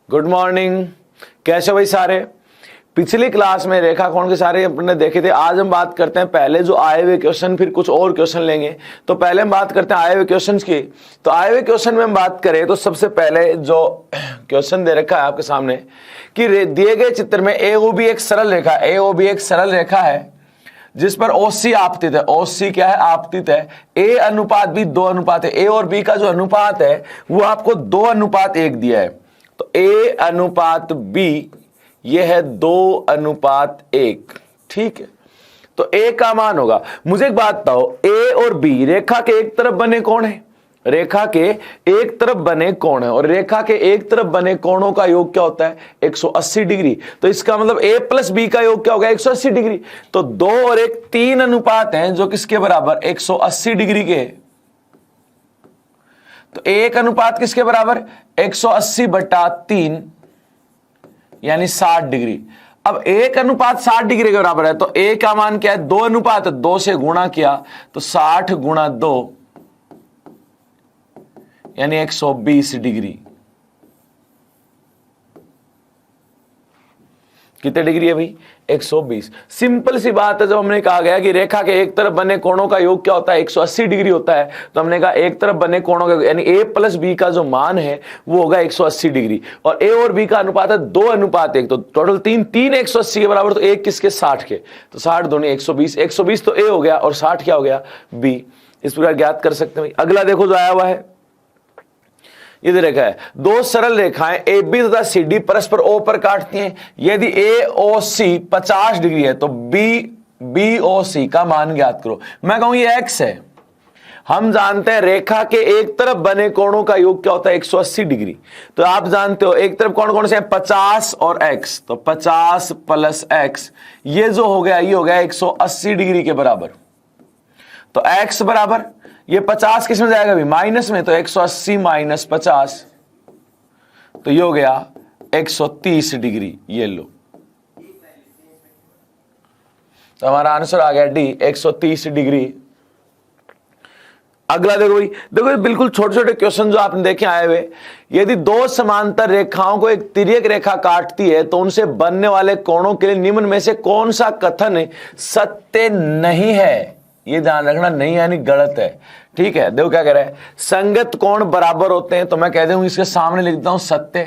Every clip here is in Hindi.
Good morning. कैसे भाई सारे? पिछली क्लास में रेखाखंड के सारे अपने देखे थे। आज हम बात करते हैं पहले जो आए हुए क्वेश्चन, फिर कुछ और क्वेश्चन लेंगे। तो पहले हम बात करते हैं आए हुए क्वेश्चंस की। तो आए हुए क्वेश्चन में हम बात करें तो सबसे पहले जो क्वेश्चन दे रखा है आपके सामने कि दिए गए चित्र में AOB एक सरल रेखा, AOB एक सरल रेखा है जिस पर OC आपतित है। OC क्या है? आपतित है। A अनुपात B 2 अनुपात है। A और B का जो अनुपात है वो आपको 2 अनुपात 1 दिया है। तो A अनुपात B ये है 2 अनुपात 1। ठीक है, तो A का मान होगा। मुझे एक बात बताओ, A और B रेखा के एक तरफ बने कौन है? रेखा के एक तरफ बने कोण है, और रेखा के एक तरफ बने कोणों का योग क्या होता है? 180 डिग्री। तो इसका मतलब A प्लस B का योग क्या होगा? 180 डिग्री। तो 2 और 1 3 अनुपात हैं जो किसके बराबर? 180 डिग्री के। तो एक अनुपात किसके बराबर? 180/3 यानी 60 डिग्री। अब एक अनुपात 60 डिग्री के बराबर है, तो A का मान क्या है? 2 अनुपात 2 से गुणा किया तो 60 गुणा 2 यानी 120 डिग्री। कितने डिग्री है भाई? 120। सिंपल सी बात है। जब हमने कहा गया कि रेखा के एक तरफ बने कोणों का योग क्या होता है? 180 डिग्री होता है, तो हमने कहा एक तरफ बने कोणों का यानी A प्लस B का जो मान है वो होगा 180 डिग्री, और A और B का अनुपात है 2 अनुपात 1। तो टोटल 3 180 के बराबर, तो 1 किसके? 60 के। तो 60 दोनों 120, 120 तो A हो गया और 60 क्या हो गया? B। इस प्रकार ज्ञात कर सकते हैं। अगला देखो जो आया हुआ है, ये दे रखा है दो सरल रेखाएं AB तथा CD परस्पर O पर काटती हैं। यदि AOC 50 डिग्री है तो BOC का मान ज्ञात करो। मैं कहूं ये X है। हम जानते हैं रेखा के एक तरफ बने कोणों का योग क्या होता है? 180 डिग्री। तो आप जानते हो एक तरफ कौन कौन से हैं? 50 और X। तो 50 प्लस X ये जो हो गया, ये हो गया 180 डिग्री के बराबर। तो X बराबर ये 50 किस में जाएगा भी? माइनस में। तो 180 माइनस 50 तो ये हो गया 130 डिग्री। ये लो, तो हमारा आंसर आ गया D 130 डिग्री। अगला देखो भाई, देखो बिल्कुल छोटे छोटे क्वेश्चन जो आपने देखे आए हुए। यदि दो समांतर रेखाओं को एक तिर्यक रेखा काटती है तो उनसे बनने वाले कोणों के लिए निम्न में से कौन सा कथन सत्य नहीं है? ये ध्यान रखना, नहीं यानी गलत है। ठीक है, देखो क्या कह रहा है, संगत कोण बराबर होते हैं। तो मैं कह दूं इसके सामने लिखता हूं सत्य।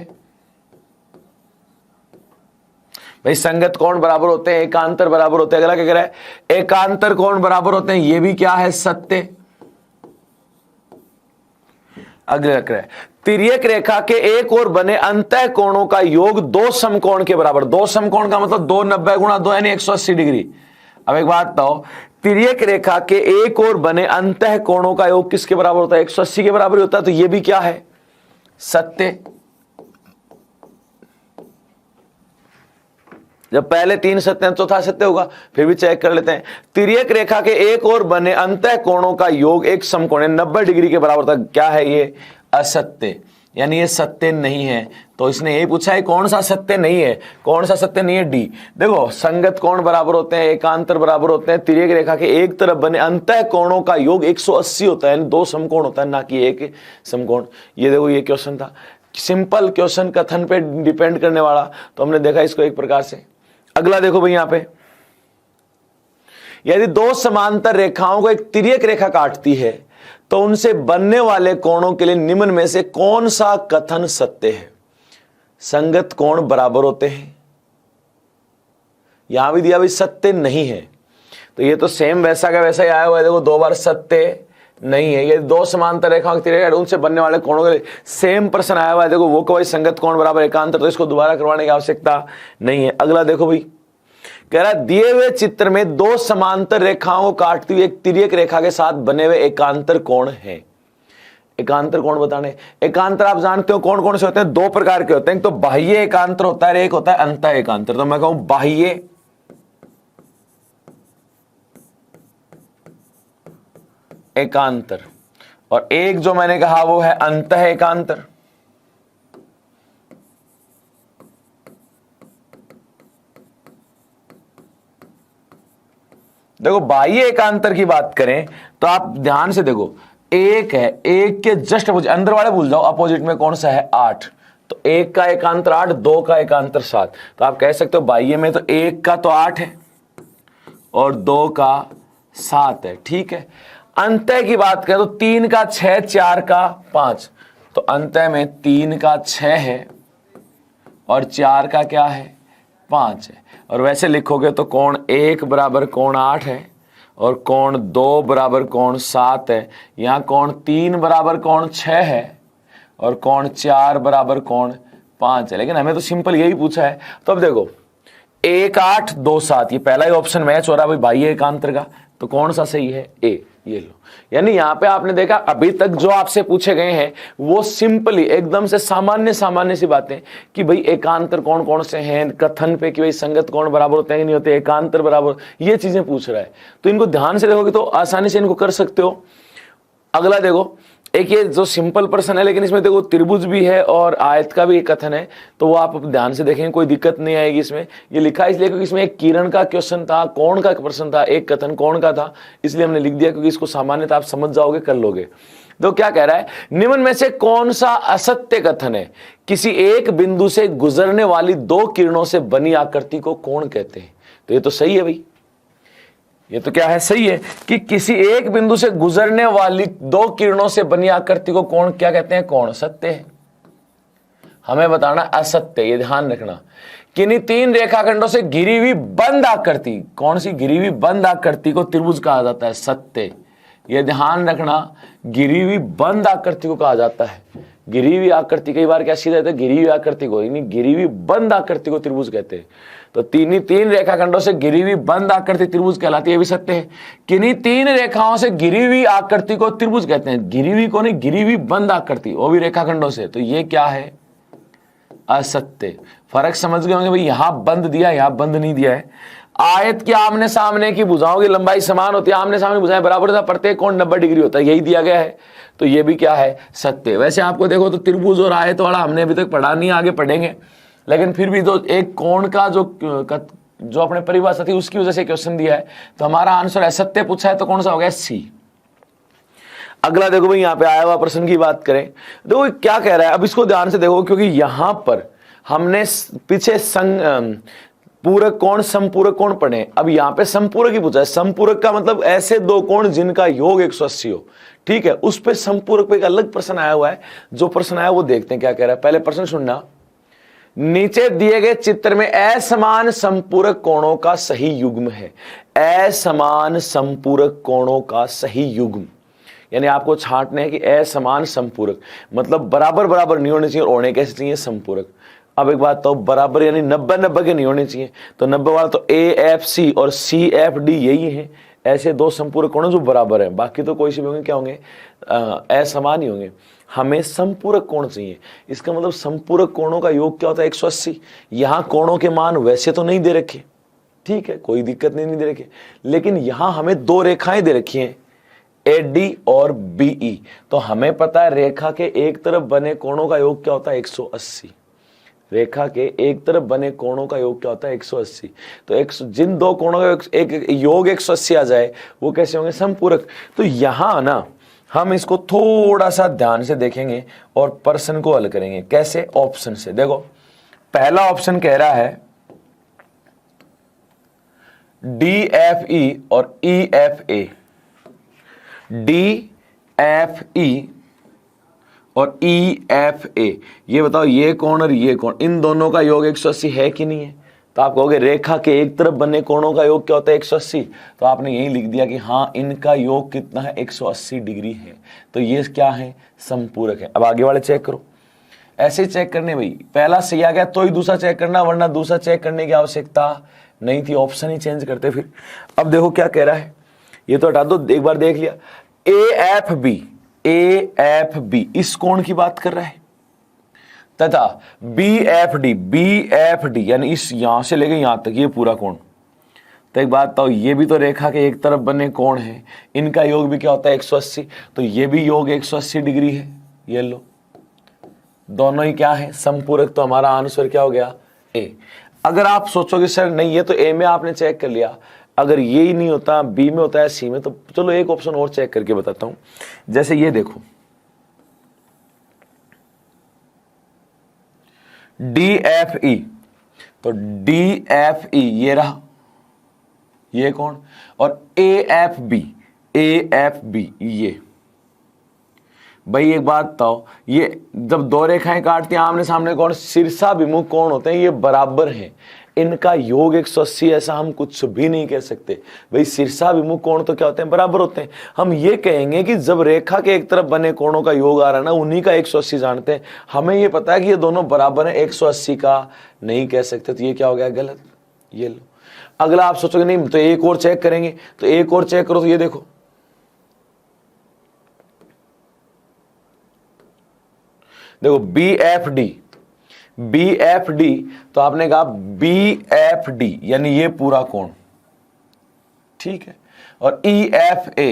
भाई संगत कोण बराबर होते हैं, एकांतर बराबर होते हैं। अगला क्या कह रहा है? एकांतर कोण बराबर होते हैं, ये भी क्या है? सत्य। अगला कह रहा है तिर्यक रेखा के एक ओर बने अंतः कोणों का योग 2 समकोण के बराबर। 2 समकोण का मतलब 2 90 गुणा 2 यानी 180 डिग्री। अब एक बात बताओ, तिर्यक रेखा के एक ओर बने अंतः कोणों का योग किसके बराबर होता है? 180 के बराबर होता है। तो ये भी क्या है? सत्य। जब पहले 3 सत्य हैं, चौथा सत्य होगा। फिर भी चेक कर लेते हैं। तिर्यक रेखा के एक ओर बने अंतः कोणों का योग एक समकोण 90 डिग्री के बराबर होता है। क्या है ये? असत्य, यानी ये सत्य नहीं है। तो इसने यही पूछा है कौन सा सत्य नहीं है? कौन सा सत्य नहीं है? डी। देखो संगत कोण बराबर होते हैं, एकांतर बराबर होते हैं, तिर्यक रेखा के एक तरफ बने अंतः कोणों का योग 180 होता है, 2 समकोण होता है, ना कि एक समकोण। ये देखो ये क्वेश्चन था, सिंपल क्वेश्चन, कथन पे डिपेंड करने वाला। तो हमने देखा इसको एक प्रकार से। अगला देखो भाई, यहां पे यदि 2 समांतर रेखाओं को एक तिर्यक रेखा काटती है तो उनसे बनने वाले कोणों के लिए निम्न में से कौन सा कथन सत्य है? संगत कोण बराबर होते हैं, यहां भी दिया भाई सत्य नहीं है। तो ये तो सेम वैसा का वैसा ही आया हुआ है। देखो 2 बार सत्य नहीं है। ये 2 समांतर रेखाओं के तिर्यक उनसे बनने वाले कोणों के लिए सेम प्रश्न आया हुआ है। देखो वो कोई संगत कोण बराबर एकांतर, तो इसको दोबारा करवाने की आवश्यकता नहीं है। अगला देखो भाई, कह रहा दिए हुए चित्र में 2 समांतर रेखाओं को काटती हुई एक तिर्यक रेखा के साथ बने हुए एकांतर कोण है। एकांतर कोण बताने। एकांतर आप जानते हो कौन कौन से होते हैं? 2 प्रकार के होते हैं। तो बाह्य एकांतर होता है, एक होता है अंतः एकांतर। तो मैं कहूं बाह्य एकांतर, और एक जो मैंने कहा वो है अंतः एकांतर। देखो बाह्य एकांतर की बात करें तो आप ध्यान से देखो, एक है, एक के जस्ट अपोजिट, अंदर वाले भूल जाओ, अपोजिट में कौन सा है? 8। तो 1 का एकांतर 8, 2 का एकांतर 7। तो आप कह सकते हो बाह्य में तो 1 का तो 8 है और 2 का 7 है, ठीक है। अंतः की बात करें तो 3 का 6, 4 का 5, तो अंतः में 3 का 6 है और 4 का क्या है, 5 है। और वैसे लिखोगे तो कोण 1 बराबर कोण 8 है और कोण 2 बराबर कोण 7 है। यहाँ कोण 3 बराबर कोण 6 है और कोण 4 बराबर कोण 5 है। लेकिन हमें तो सिंपल यही पूछा है। तो अब देखो 1 8 2 7, ये पहला ही ऑप्शन मैच हो रहा है भाई बाह्य एकांतर का, तो कौन सा सही है, ए। ये लो, यानी यहां पे आपने देखा अभी तक जो आपसे पूछे गए हैं वो सिंपली एकदम से सामान्य सी बातें कि भाई एकांतर कौन कौन से हैं, कथन पे कि भाई संगत कोण बराबर होते हैं नहीं होते, एकांतर बराबर, ये चीजें पूछ रहा है। तो इनको ध्यान से देखोगे तो आसानी से इनको कर सकते हो। अगला देखो, एक ये जो सिंपल प्रश्न है लेकिन इसमें देखो त्रिभुज भी है और आयत का भी एक कथन है, तो वो आप ध्यान से देखेंगे, कोई दिक्कत नहीं आएगी इसमें। ये लिखा है इसलिए क्योंकि इसमें एक किरण का क्वेश्चन था, कोण का प्रश्न था, एक कथन कोण का था, इसलिए हमने लिख दिया क्योंकि इसको सामान्यतः आप समझ जाओगे, कर लोगे। तो क्या कह रहा है, निम्न में से कौन सा असत्य कथन है, किसी एक बिंदु से गुजरने वाली 2 किरणों से बनी आकृति को कोण कहते हैं। तो ये तो सही है भाई, ये तो क्या है, सही है कि किसी एक बिंदु से गुजरने वाली 2 किरणों से बनी आकृति को कोण क्या कहते हैं, कोण। सत्य है, हमें बताना असत्य, ये ध्यान रखना। किन्हीं 3 रेखाखंडों से घिरी हुई बंद आकृति, कौन सी घिरी हुई बंद आकृति को त्रिभुज कहा जाता है, सत्य। ये ध्यान रखना, घिरी हुई बंद आकृति को कहा जाता है। घिरी हुई आकृति कई बार क्या सीधा रहता है, घिरी हुई आकृति को, यानी घिरी हुई बंद आकृति को त्रिभुज कहते हैं। तो 3 रेखाखंडों से घिरी हुई बंद आकृति त्रिभुज कहलाती है, भी सत्य है। किन्हीं 3 रेखाओं से घिरी हुई आकृति को त्रिभुज कहते हैं, घिरी हुई को नहीं, घिरी हुई बंद आकृति, वो भी रेखाखंडों से, तो ये क्या है, असत्य। फर्क समझ गए होंगे भाई, यहां बंद दिया, यहां बंद नहीं दिया है। आयत की आमने सामने की भुजाओं की लंबाई समान होती है, आमने सामने भुजाएं बराबर होता है, प्रत्येक कोण 90 डिग्री होता है, यही दिया गया है, तो ये भी क्या है, सत्य। वैसे आपको देखो तो त्रिभुज और आयत वाला हमने अभी तक पढ़ा नहीं, आगे पढ़ेंगे, लेकिन फिर भी तो एक कोण का जो अपने परिभाषा थी उसकी वजह से क्वेश्चन दिया है, तो हमारा आंसर है सत्य पूछा है, तो कौन सा हो गया, सी। अगला देखो भाई, यहाँ पे आया हुआ प्रश्न की बात करें, देखो क्या कह रहा है, अब इसको ध्यान से देखो, क्योंकि यहां पर हमने पीछे पूरक कोण संपूरक कोण पढ़े, अब यहाँ पे संपूरक ही पूछा है। संपूरक का मतलब ऐसे 2 कोण जिनका योग 180 हो, ठीक है। उस पे संपूरक पे एक अलग प्रश्न आया हुआ है, जो प्रश्न आया वो देखते हैं क्या कह रहा है। पहले प्रश्न सुनना, नीचे दिए गए चित्र में असमान संपूरक कोणों का सही युग्म है। असमान संपूरक कोणों का सही युग्म, यानी आपको छांटने हैं कि असमान संपूरक मतलब बराबर बराबर नहीं होने चाहिए, होने कैसे चाहिए, संपूरक। अब एक बात तो बराबर यानी 90-90 के नहीं होने चाहिए, तो 90 वाला तो AFC और CFD यही है, ऐसे 2 संपूरक कोण जो बराबर है, बाकी तो कोई से भी होंगे क्या होंगे, असमान ही होंगे। हमें संपूरक कोण चाहिए, इसका मतलब संपूरक कोणों का योग क्या होता है, 180। यहां कोणों के मान वैसे तो नहीं दे रखे, ठीक है, कोई दिक्कत नहीं दे रखे, लेकिन यहां हमें 2 रेखाएं दे रखी हैं, AD और BE। तो हमें पता है रेखा के एक तरफ बने कोणों का योग क्या होता है, 180। रेखा के एक तरफ बने कोणों का योग क्या होता है, 180। तो जिन 2 कोणों का एक योग 180 आ जाए, वो कैसे होंगे, संपूरक। तो यहां ना हम इसको थोड़ा सा ध्यान से देखेंगे और प्रश्न को हल करेंगे। कैसे, ऑप्शन से। देखो पहला ऑप्शन कह रहा है DFE और EFA, DFE और EFA, ये बताओ ये कोण और ये कोण, इन दोनों का योग 180 है कि नहीं है। तो आप कहोगे रेखा के एक तरफ बने कोणों का योग क्या होता है, 180। तो आपने यही लिख दिया कि हाँ इनका योग कितना है, 180 डिग्री है, तो ये क्या है, संपूरक है। अब आगे वाले चेक करो, ऐसे चेक करने भाई, पहला सही आ गया तो ही दूसरा चेक करना, वरना दूसरा चेक करने की आवश्यकता नहीं थी, ऑप्शन ही चेंज करते फिर। अब देखो क्या कह रहा है, ये तो हटा दो, एक बार देख लिया। AFB इस कोण की बात कर रहा है, तथा BFD यानी इस यहां से लेके यहां तक ये पूरा कोण। तो एक बात बताओ, ये भी तो रेखा के एक तरफ बने कोण है, इनका योग भी क्या होता है, 180। तो ये भी योग 180 डिग्री है, ये लो, दोनों ही क्या है, संपूरक। तो हमारा आंसर क्या हो गया, A। अगर आप सोचोगे सर नहीं ये तो A में आपने चेक कर लिया, अगर ये ही नहीं होता, B में होता है, C में, तो चलो एक ऑप्शन और चेक करके बताता हूं। जैसे ये देखो, DFE, तो DFE ये रहा, ये कौन, और AFB, AFB ये। भाई एक बात बताओ, ये जब दो रेखाएं काटती हैं आमने सामने कोण, शीर्षाभिमुख कोण होते हैं, ये बराबर हैं, इनका योग 180, ऐसा हम कुछ भी नहीं कह सकते। भाई शीर्षाभिमुख कोण तो क्या होते हैं, बराबर होते हैं। हम ये कहेंगे कि जब रेखा के एक तरफ बने कोणों का योग आ रहा है ना, उन्हीं का 180 जानते हैं। हमें ये पता है कि ये दोनों बराबर हैं, 180 का नहीं कह सकते, तो ये क्या हो गया, गलत। ये लो। अगला आप सोचोगे नहीं तो एक और चेक करेंगे, तो एक और चेक करो, तो ये देखो, देखो BFD, BFD, तो आपने कहा BFD यानी ये पूरा कोण, ठीक है, और EFA,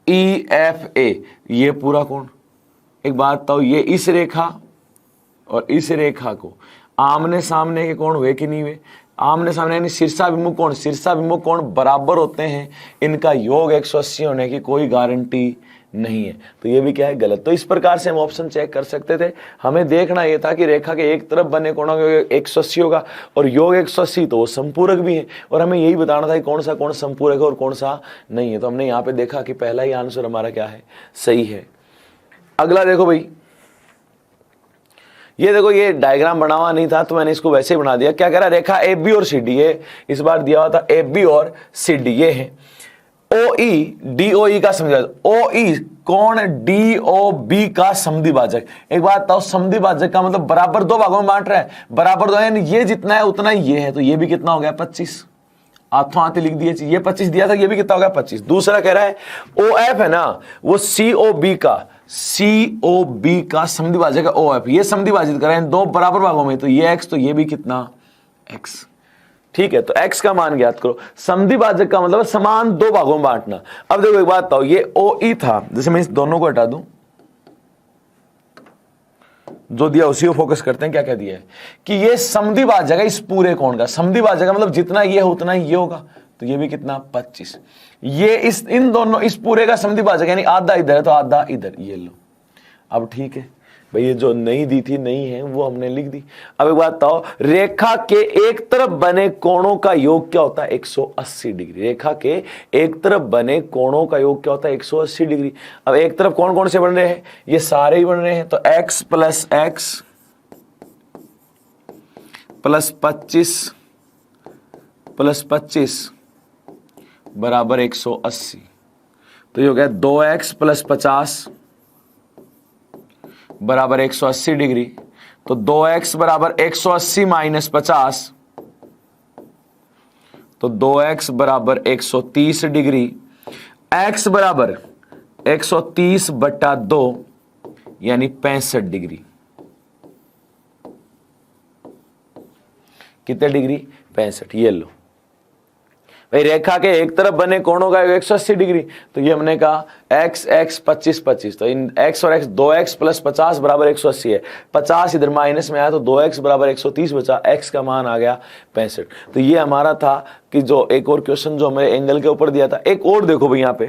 EFA ये पूरा कोण। एक बात बताओ, ये इस रेखा और इस रेखा को आमने सामने के कोण हुए कि नहीं हुए, आमने सामने यानी शीर्षाभिमुख कोण, शीर्षाभिमुख कोण बराबर होते हैं, इनका योग 180 होने की कोई गारंटी नहीं है, तो ये भी क्या है, गलत। तो इस प्रकार से हम ऑप्शन चेक कर सकते थे। हमें देखना यह था कि रेखा के एक तरफ बने कोणों का योग 180 होगा, और योग 180 तो वो संपूरक भी है, और हमें यही बताना था कि कौन सा कोण संपूरक है और कौन सा नहीं है। तो हमने यहाँ पे देखा कि पहला ही आंसर हमारा क्या है, सही है। अगला देखो भाई, ये देखो, ये डायग्राम बना हुआ नहीं था तो मैंने इसको वैसे ही बना दिया। क्या कह रहा है, रेखा AB और CD है, इस बार दिया हुआ था AB और CD ये है। OE DOE का समद्विभाजक, OE कोण DOB का समद्विभाजक। एक बात बताओ, समद्विभाजक का मतलब बराबर दो भागों में बांट रहा है, बराबर दो यानी ये जितना है उतना ही ये है, तो ये भी कितना हो गया, 25। हाथों हाथ लिख दिए, ये 25 दिया था, ये भी कितना हो गया, 25। दूसरा कह रहा है OF है ना, वो COB का समद्विभाजक है OF, ये समद्विभाजित कर रहे हैं दो बराबर भागों में, तो ये x, तो ये भी कितना, x। ठीक है, तो x का मान ज्ञात करो। समद्विभाजक का मतलब समान दो भागों में बांटना। अब देखो एक बात बताओ, ये OE था, जैसे मैं इस दोनों को हटा दूं, जो दिया उसी को फोकस करते हैं। क्या कह दिया है कि ये समद्विभाजक है इस पूरे कोण का, समद्विभाजक का मतलब जितना ये है उतना ही ये होगा, तो ये भी कितना, 25। ये इस इन दोनों इस पूरे का समद्विभाजक यानी आधा इधर है तो आधा इधर, ये लो। अब ठीक है भाई, ये जो नहीं दी थी नहीं है वो हमने लिख दी। अब एक बात बताओ, रेखा के एक तरफ बने कोणों का योग क्या होता है, 180 डिग्री। रेखा के एक तरफ बने कोणों का योग क्या होता है, 180 डिग्री। अब एक तरफ कौन कौन से बन रहे हैं, ये सारे ही बन रहे हैं, तो x प्लस एक्स प्लस 25 बराबर 180, तो ये हो गया 2x प्लस 50 बराबर 180 डिग्री। तो 2x बराबर 180 माइनस 50, तो 2x बराबर 130 डिग्री। x बराबर 130 बटा 2 यानी 65 डिग्री। कितने डिग्री, 65। ये लो भाई, रेखा के एक तरफ बने कोणों का 180 डिग्री, तो ये हमने कहा x 25, तो इन x और x 2x प्लस 50 बराबर 180 है, 50 इधर माइनस में आया तो 2x बराबर 130 बचा, x का मान आ गया 65। तो ये हमारा था कि जो एक और क्वेश्चन जो हमें एंगल के ऊपर दिया था। एक और देखो भाई, यहाँ पे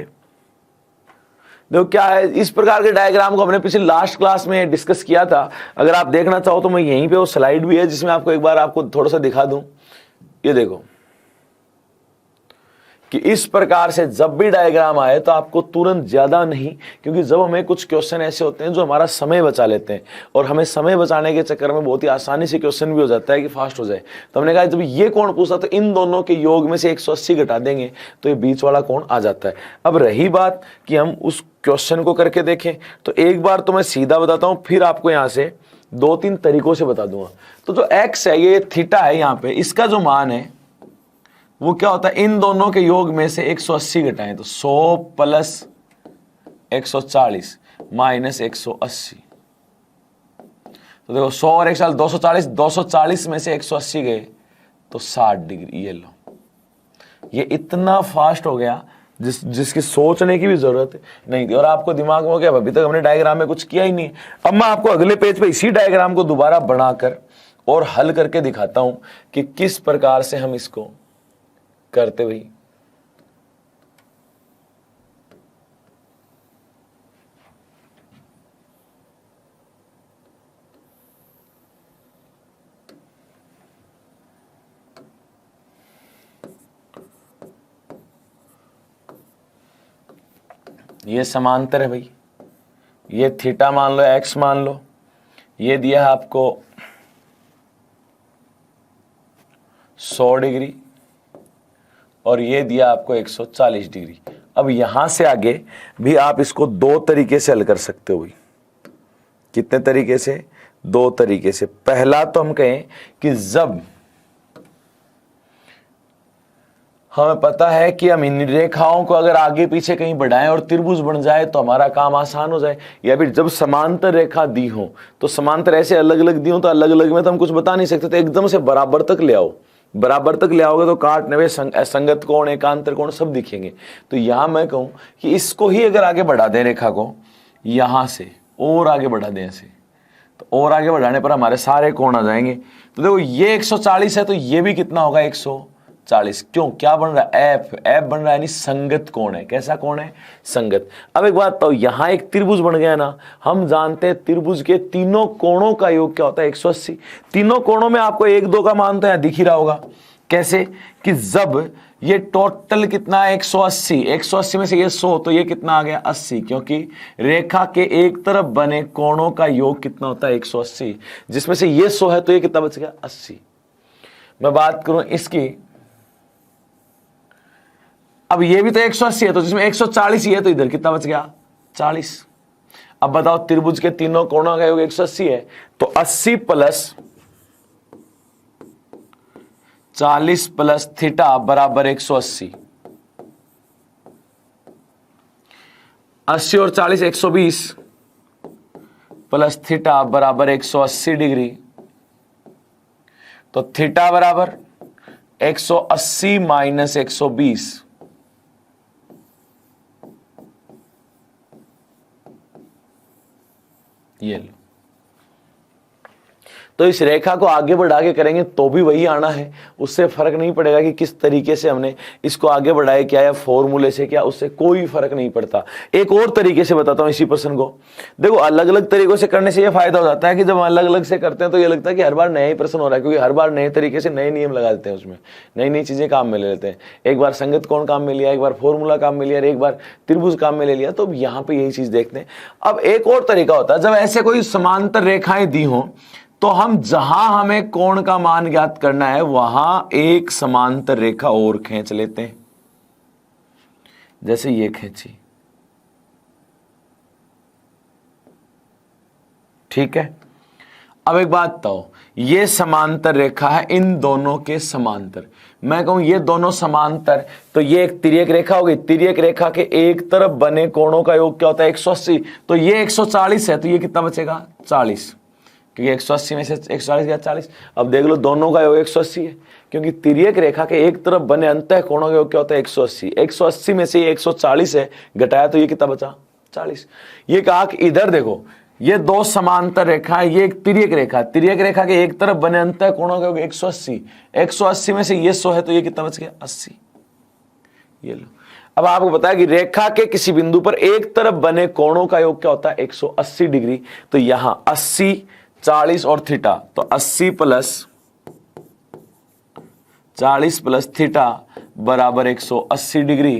देखो क्या है, इस प्रकार के डायग्राम को हमने पिछले लास्ट क्लास में डिस्कस किया था। अगर आप देखना चाहो तो मैं यहीं पे वो स्लाइड भी है जिसमें आपको एक बार आपको थोड़ा सा दिखा दूं। ये देखो कि इस प्रकार से जब भी डायग्राम आए तो आपको तुरंत ज्यादा नहीं, क्योंकि जब हमें कुछ क्वेश्चन ऐसे होते हैं जो हमारा समय बचा लेते हैं, और हमें समय बचाने के चक्कर में बहुत ही आसानी से क्वेश्चन भी हो जाता है कि फास्ट हो जाए। तो हमने कहा जब ये कोण पूछा तो इन दोनों के योग में से 180 घटा देंगे तो ये बीच वाला कोण आ जाता है। अब रही बात कि हम उस क्वेश्चन को करके देखें, तो एक बार तो मैं सीधा बताता हूं, फिर आपको यहां से 2-3 तरीकों से बता दूंगा। तो जो x है, ये थीटा है, यहाँ पे इसका जो मान है वो क्या होता है, इन दोनों के योग में से 180 घटाएं तो 100 प्लस 140 माइनस 180, तो देखो 100 और 140 240, 240 में से 180 गए तो 60 डिग्री। ये लो, ये इतना फास्ट हो गया जिसकी सोचने की भी जरूरत नहीं थी, और आपको दिमाग में हो गया अभी तक हमने डायग्राम में कुछ किया ही नहीं। अब मैं आपको अगले पेज पे इसी डायग्राम को दोबारा बनाकर और हल करके दिखाता हूं कि किस प्रकार से हम इसको करते भाई। ये समांतर है भाई, ये थीटा मान लो, एक्स मान लो, ये दिया है आपको 100 डिग्री और ये दिया आपको 140 डिग्री। अब यहां से आगे भी आप इसको दो तरीके से हल कर सकते हो भाई। कितने तरीके से? दो तरीके से। पहला तो हम कहें कि जब हमें पता है कि हम इन रेखाओं को अगर आगे पीछे कहीं बढ़ाएं और त्रिभुज बन जाए तो हमारा काम आसान हो जाए, या फिर जब समांतर रेखा दी हो तो समांतर ऐसे अलग अलग दी हो तो अलग अलग में तो हम कुछ बता नहीं सकते, तो एकदम से बराबर तक ले आओ। बराबर तक ले आओगे तो काटने में संगत कोण, एकांतर कोण सब दिखेंगे। तो यहां मैं कहूं कि इसको ही अगर आगे बढ़ा दें, रेखा को यहां से और आगे बढ़ा दें ऐसे, तो और आगे बढ़ाने पर हमारे सारे कोण आ जाएंगे। तो देखो ये 140 है तो ये भी कितना होगा? 140। क्यों? क्या बन रहा है? एफ। एफ बन रहा है यानी संगत कोण है। कैसा कोण है? संगत। अब एक बात तो यहां एक त्रिभुज बन गया ना, हम जानते हैं त्रिभुज के तीनों कोणों का योग क्या होता है? 180। तीनों कोणों में आपको 1 2 का मान तो यहां दिख ही रहा होगा। कैसे? कि जब ये टोटल कितना है? 180। 180 में से ये 100 तो ये कितना आ गया? 80, क्योंकि रेखा के एक तरफ बने कोणों का योग कितना होता है? 180, जिसमें से ये 100 है तो ये कितना बच गया? 80। मैं बात करूं इसकी, अब ये भी तो 180 है तो जिसमें 140 ही है तो इधर कितना बच गया? 40। अब बताओ त्रिभुज के तीनों कोणों का योग 180 है तो 80 प्लस 40 प्लस थीटा बराबर 180। 80 और 40 120 प्लस थीटा बराबर 180 डिग्री। तो थीटा बराबर 180 माइनस 120। ये लो। तो इस रेखा को आगे बढ़ा के करेंगे तो भी वही आना है, उससे फर्क नहीं पड़ेगा कि किस तरीके से हमने इसको आगे बढ़ाया, क्या या फॉर्मूले से क्या, उससे कोई फर्क नहीं पड़ता। एक और तरीके से बताता हूं इसी प्रश्न को। देखो अलग अलग तरीकों से करने से ये फायदा हो जाता है कि जब हम अलग अलग से करते हैं तो ये लगता है कि हर बार नया ही प्रश्न हो रहा है, क्योंकि हर बार नए तरीके से नए नियम लगा देते हैं, उसमें नई नई चीजें काम में ले लेते हैं। एक बार संगत कोण काम में लिया, एक बार फॉर्मूला काम में लिया, एक बार त्रिभुज काम में ले लिया। तो यहाँ पे यही चीज देखते हैं। अब एक और तरीका होता है, जब ऐसे कोई समांतर रेखाएं दी हों तो हम जहां हमें कोण का मान ज्ञात करना है वहां एक समांतर रेखा और खींच लेते हैं, जैसे ये खींची। ठीक है। अब एक बात बताओ, ये समांतर रेखा है इन दोनों के समांतर। मैं कहूं ये दोनों समांतर, तो ये एक तिर्यक रेखा होगी। तिर्यक रेखा के एक तरफ बने कोणों का योग क्या होता है? 180। तो ये 140 है तो ये कितना बचेगा? 40, क्योंकि 180 में से 140 गया 40। अब देख लो दोनों का योग 180 है, क्योंकि तिर्यक रेखा के एक तरफ बने अंतः कोणों का योग क्या होता है? 180। 180 में से ये 140 है, घटाया तो ये कितना बचा? 40। ये कहा कि इधर देखो ये दो समांतर रेखा है, ये एक तिर्यक रेखा, तिर्यक रेखा के एक तरफ बने अंतः कोणों का योग 180। 180 में से ये 100 है तो ये कितना बच गया? 80। ये लो। अब आपको बताया कि रेखा के किसी बिंदु पर एक तरफ बने कोणों का योग क्या होता है? 180 डिग्री। तो यहां 80, 40 और थीटा, तो 80 प्लस 40 प्लस थीटा बराबर 180 डिग्री।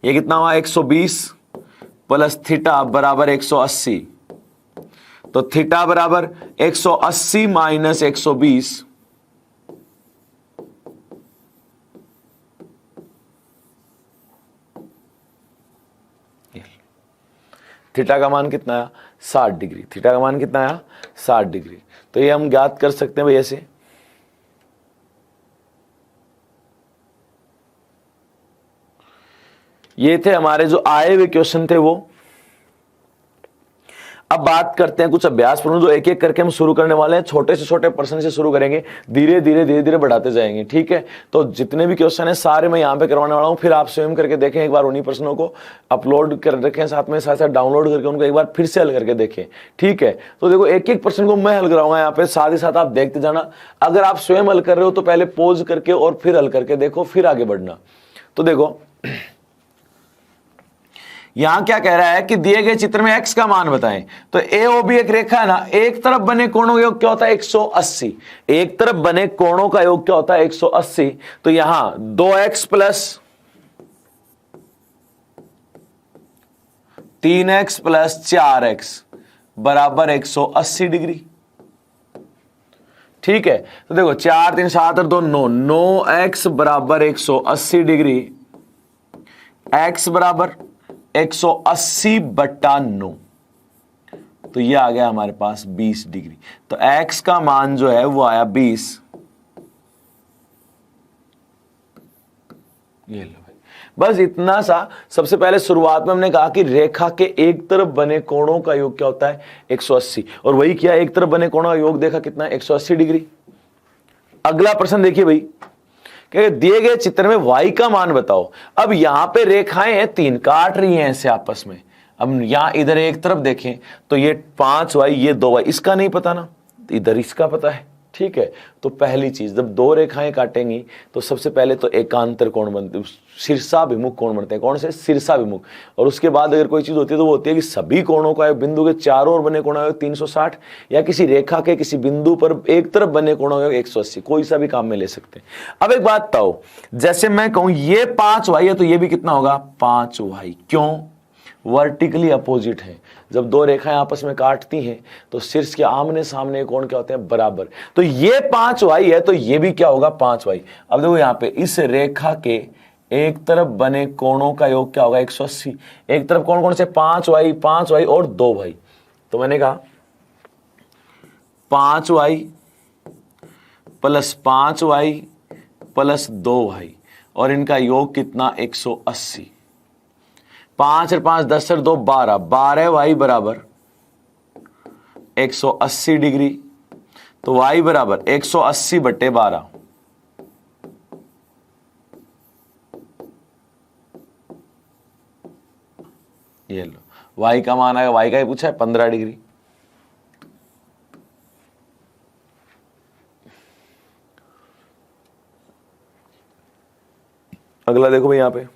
ये कितना हुआ? 120 प्लस थीटा बराबर 180। तो थीटा बराबर 180 माइनस 120। थीटा का मान कितना आया? 60 डिग्री। थीटा का मान कितना आया? 60 डिग्री। तो ये हम ज्ञात कर सकते हैं भाई ऐसे। ये थे हमारे जो आए हुए क्वेश्चन थे वो। अब बात करते हैं कुछ अभ्यास प्रश्न जो एक एक करके हम शुरू करने वाले हैं। छोटे से छोटे प्रश्न से शुरू करेंगे, धीरे धीरे बढ़ाते जाएंगे। ठीक है। तो जितने भी क्वेश्चन है सारे मैं यहाँ पे करवाने वाला हूँ, फिर आप स्वयं करके देखें एक बार। उन्हीं प्रश्नों को अपलोड कर रखें, साथ में साथ डाउनलोड करके उनको एक बार फिर से हल करके देखें। ठीक है। तो देखो एक एक प्रश्न को मैं हल कराऊंगा यहाँ पे, साथ ही साथ आप देखते जाना। अगर आप स्वयं हल कर रहे हो तो पहले पॉज करके और फिर हल करके देखो, फिर आगे बढ़ना। तो देखो यहां क्या कह रहा है कि दिए गए चित्र में x का मान बताएं। तो ए ओ बी एक रेखा है ना, एक तरफ बने कोणों का योग क्या होता है? 180। एक तरफ बने कोणों का योग क्या होता है? 180। तो यहां 2x plus 3x plus 4x बराबर 180 डिग्री। ठीक है, तो देखो 4 3 7 और 2 9, 9x बराबर 180 डिग्री, x बराबर 180 बट्टा 9, तो ये आ गया हमारे पास 20 डिग्री। तो x का मान जो है वो आया 20। ये लो भाई, बस इतना सा। सबसे पहले शुरुआत में हमने कहा कि रेखा के एक तरफ बने कोणों का योग क्या होता है 180, और वही किया, एक तरफ बने कोणों का योग देखा कितना है 180 डिग्री। अगला प्रश्न देखिए भाई, कि दिए गए चित्र में y का मान बताओ। अब यहां पे रेखाएं हैं 3 काट रही हैं ऐसे आपस में। अब यहां इधर एक तरफ देखें तो ये 5y, ये 2y, इसका नहीं पता ना, इधर इसका पता है। ठीक है, तो पहली चीज, जब 2 रेखाएं काटेंगी तो सबसे पहले तो एकांतर कोण बनते, शीर्षाभिमुख कोण बनते हैं। कौन से? शीर्षाभिमुख। और उसके बाद अगर कोई चीज होती है तो वो होती है कि सभी कोणों का बिंदु के चारों ओर बने कोण का 360, या किसी रेखा के किसी बिंदु पर एक तरफ बने कोणों का 180, कोई सा भी काम में ले सकते हैं। अब एक बात बताओ, जैसे मैं कहूं ये 5y है तो ये भी कितना होगा 5y। क्यों? वर्टिकली अपोजिट है। जब 2 रेखाएं आपस में काटती हैं तो शीर्ष के आमने सामने कोण क्या होते हैं? बराबर। तो ये 5y है तो ये भी क्या होगा 5y। अब देखो यहां पे इस रेखा के एक तरफ बने कोणों का योग क्या होगा 180। एक तरफ कौन कौन से? 5y, 5y और 2y। तो मैंने कहा 5y plus 5y plus 2y, और इनका योग कितना 180। 5 और 5 10 और 2 12, 12y बराबर 180 डिग्री। तो y बराबर 180 बट्टे 12, ये लो y का मान आएगा, y का ही पूछा है 15 डिग्री। अगला देखो भाई, यहां पे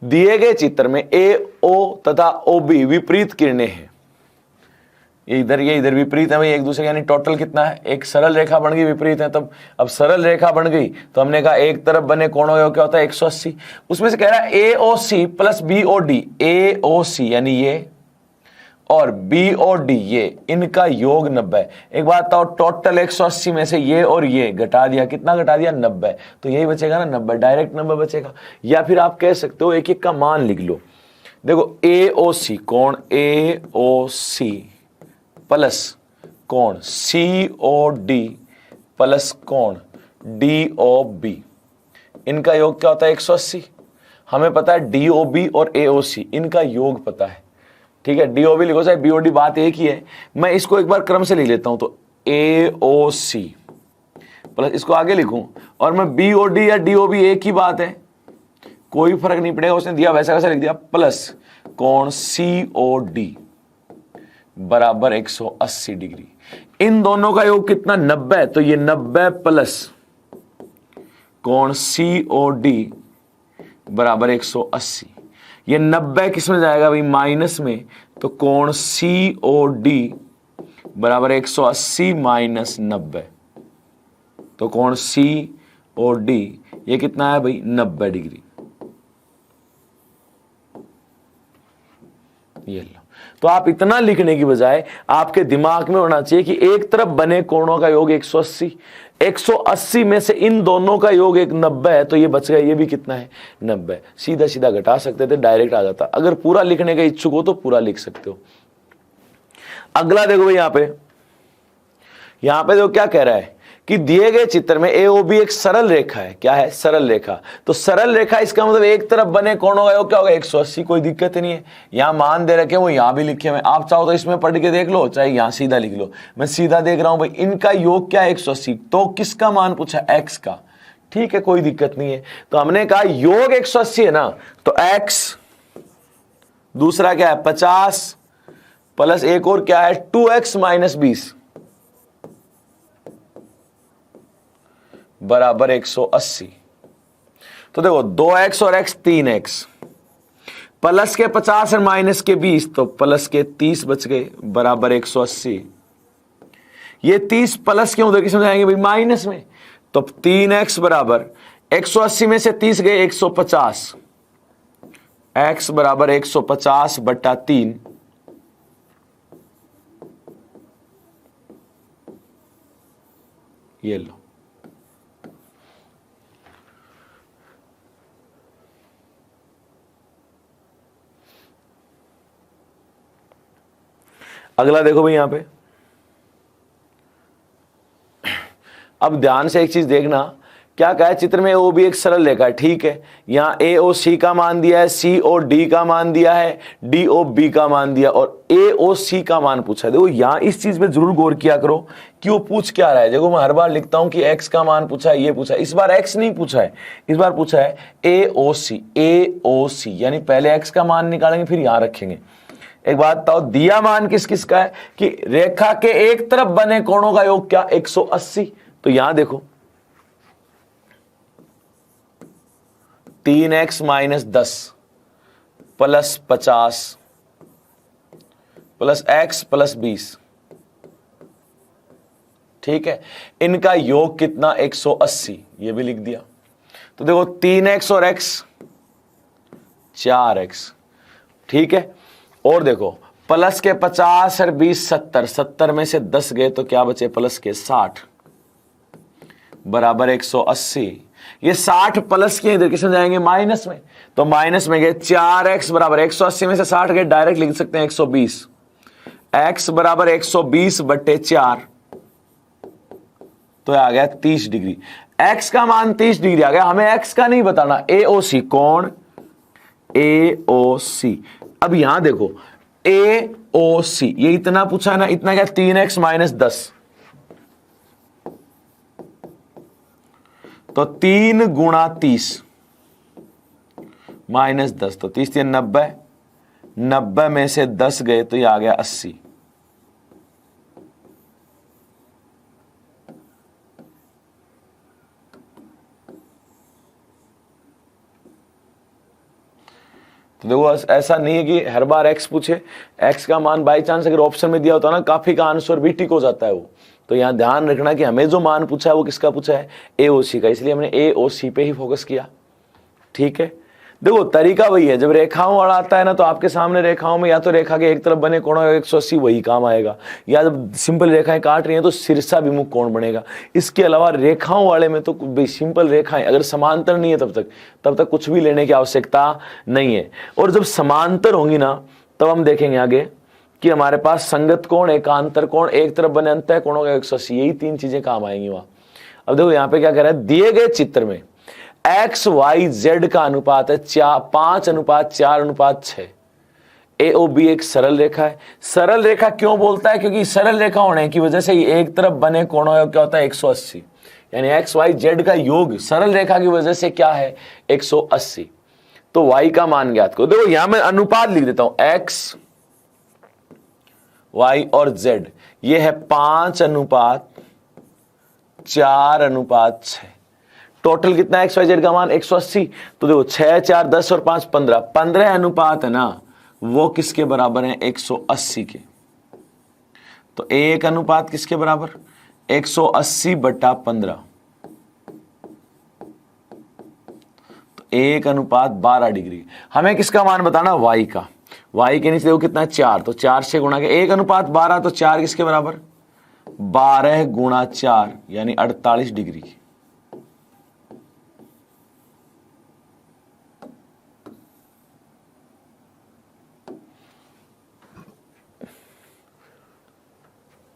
दिए गए चित्र में AO तथा OB विपरीत किरणें हैं। ये इधर विपरीत है भाई एक दूसरे, यानी टोटल कितना है? एक सरल रेखा बन गई, विपरीत है तब। अब सरल रेखा बन गई तो हमने कहा एक तरफ बने कोणों का क्या होता है 180। उसमें से कह रहा है AOC प्लस BOD, AOC यानी ये और BOD ये, इनका योग 90। एक बात बताओ, टोटल 180 में से ये और ये घटा दिया, कितना घटा दिया 90, तो यही बचेगा ना 90, डायरेक्ट 90 बचेगा। या फिर आप कह सकते हो एक एक का मान लिख लो। देखो AOC कोण AOC प्लस कोण COD प्लस कोण DOB, इनका योग क्या होता है 180। हमें पता है DOB और AOC, इनका योग पता है। ठीक है, DOB लिखो चाहे BOD, बात एक ही है। मैं इसको एक बार क्रम से लिख लेता हूं, तो AOC प्लस इसको आगे लिखूं, और मैं BOD या DOB एक ही बात है, कोई फर्क नहीं पड़ेगा, उसने दिया वैसा वैसा लिख दिया, प्लस कोण COD बराबर 180 डिग्री। इन दोनों का योग कितना 90, तो ये 90 प्लस कोण COD बराबर 180। ये 90 किस में जाएगा भाई? माइनस में। तो कोण COD बराबर 180 माइनस 90, तो कोण COD ये कितना है भाई 90 डिग्री। ये लो, तो आप इतना लिखने की बजाय आपके दिमाग में होना चाहिए कि एक तरफ बने कोणों का योग 180, 180 में से इन दोनों का योग 90 है, तो ये बच गया, ये भी कितना है 90। सीधा सीधा घटा सकते थे, डायरेक्ट आ जाता। अगर पूरा लिखने के इच्छुक हो तो पूरा लिख सकते हो। अगला देखो भाई, यहां पे देखो क्या कह रहा है कि दिए गए चित्र में AOB एक सरल रेखा है। क्या है? सरल रेखा। तो सरल रेखा इसका मतलब एक तरफ बने कोणों का योग क्या होगा 180, कोई दिक्कत ही नहीं है। यहां मान दे रखे, वो यहां भी लिखे हुए, आप चाहो तो इसमें पढ़ के देख लो, चाहे यहां सीधा लिख लो। मैं सीधा देख रहा हूं भाई, इनका योग क्या है 180, तो किसका मान पूछा? x का। ठीक है, कोई दिक्कत नहीं है। तो हमने कहा योग 180 है ना, तो x, दूसरा क्या है 50 प्लस एक और क्या है 2x माइनस 20 बराबर 180। तो देखो 2x और x 3x, प्लस के 50 और माइनस के 20, तो प्लस के 30 बच गए बराबर 180। ये 30 प्लस क्यों उधर किसमें जाएंगे भाई? माइनस में। तो 3x बराबर 180 में से 30 गए 150, x बराबर 150 बट्टा 3, ये लो। अगला देखो भाई यहां पे, अब ध्यान से एक चीज देखना, क्या कहा है चित्र में, ओ भी एक सरल रेखा है, ठीक है। यहां ए ओ सी का मान दिया है, सी ओ डी का मान दिया है, डी ओ बी का मान दिया, और ए ओ सी का मान पूछा है। देखो यहां इस चीज पे जरूर गौर किया करो कि वो पूछ क्या रहा है। देखो मैं हर बार लिखता हूं कि एक्स का मान पूछा है, ये पूछा है, इस बार एक्स नहीं पूछा है, इस बार पूछा है ए ओ सी, यानी पहले एक्स का मान निकालेंगे फिर यहां रखेंगे। एक बात बताओ, दिया मान किस किस का है कि रेखा के एक तरफ बने कोणों का योग क्या, 180। तो यहां देखो 3x minus 10 plus 50 plus x plus 20, ठीक है, इनका योग कितना, 180, ये भी लिख दिया। तो देखो 3x और x 4x, ठीक है। और देखो प्लस के 50 और 20 70 में से 10 गए तो क्या बचे, प्लस के 60 बराबर 180। ये 60 प्लस के इधर किसमें जाएंगे, माइनस में, तो माइनस में गए 4x बराबर 180 में से 60 गए, डायरेक्ट लिख सकते हैं 120, x बराबर 120 बट्टे 4, तो आ गया 30 डिग्री। x का मान 30 डिग्री आ गया, हमें x का नहीं बताना, AOC कौन, AOC। अब यहां देखो AOC, ये इतना पूछा है ना, इतना क्या, 3x माइनस 10, तो 3 गुणा 30 माइनस 10, तो 30 90, 90 में से 10 गए तो ये आ गया 80। तो देखो ऐसा नहीं है कि हर बार x पूछे, x का मान बाई चांस अगर ऑप्शन में दिया होता ना, काफी का आंसर भी टिक हो जाता है वो। तो यहां ध्यान रखना कि हमें जो मान पूछा है वो किसका पूछा है, AOC का, इसलिए हमने AOC पे ही फोकस किया, ठीक है। देखो तरीका वही है, जब रेखाओं वाला आता है ना, तो आपके सामने रेखाओं में या तो रेखा के एक तरफ बने कोण 180 वही काम आएगा, या जब सिंपल रेखाएं काट रही हैं तो शीर्षा विमुख कोण बनेगा। इसके अलावा रेखाओं वाले में तो सिंपल रेखाएं अगर समांतर नहीं है तब तक कुछ भी लेने की आवश्यकता नहीं है। और जब समांतर होंगी ना, तब हम देखेंगे आगे कि हमारे पास संगत कोण, एकांतर कोण, एक तरफ बने अंतः कोणों का 180, यही 3 चीजें काम आएंगी वहां। अब देखो यहाँ पे क्या कह रहा है, दिए गए चित्र में XYZ का अनुपात है 5:4:6। AOB एक सरल रेखा है। सरल रेखा क्यों बोलता है, क्योंकि सरल रेखा होने की वजह से एक तरफ बने कोणों का क्या होता है, 180, यानी XYZ का योग सरल रेखा की वजह से क्या है, 180। तो Y का मान ज्ञात करो। देखो यहां मैं अनुपात लिख देता हूं, X Y और Z, ये है 5:4:6। टोटल कितना है XYZ का मान, 180। तो देखो 6 4 10 और 5 15, 15 अनुपात है ना, वो किसके बराबर है, 180 के। तो एक अनुपात किसके बराबर, 180 बटा 15, तो 1 अनुपात 12 डिग्री। हमें किसका मान बताना, Y का। Y के नीचे देखो कितना है, 4, तो 4 से गुणा के 1 अनुपात 12, तो 4 किसके बराबर, 12 गुणा 4 यानी 48 डिग्री।